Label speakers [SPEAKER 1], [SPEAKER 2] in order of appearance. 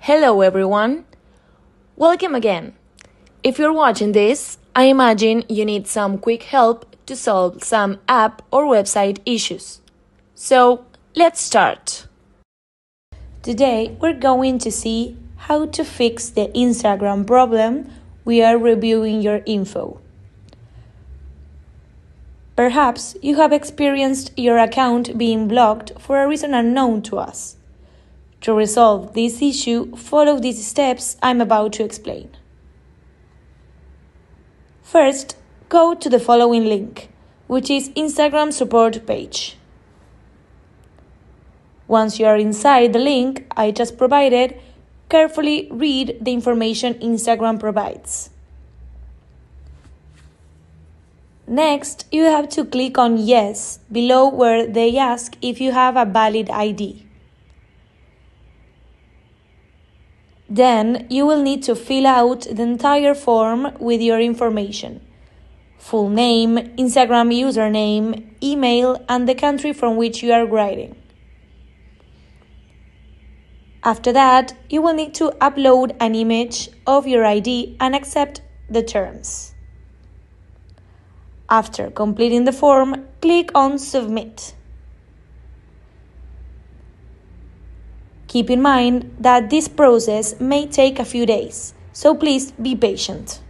[SPEAKER 1] Hello everyone, welcome again. If you're watching this, I imagine you need some quick help to solve some app or website issues. So, let's start.
[SPEAKER 2] Today, we're going to see how to fix the Instagram problem we are reviewing your info. Perhaps you have experienced your account being blocked for a reason unknown to us. To resolve this issue, follow these steps I'm about to explain. First, go to the following link, which is Instagram support page. Once you are inside the link I just provided, carefully read the information Instagram provides. Next, you have to click on Yes below where they ask if you have a valid ID. Then, you will need to fill out the entire form with your information: full name, Instagram username, email, and the country from which you are writing. After that, you will need to upload an image of your ID and accept the terms. After completing the form, click on Submit. Keep in mind that this process may take a few days, so please be patient.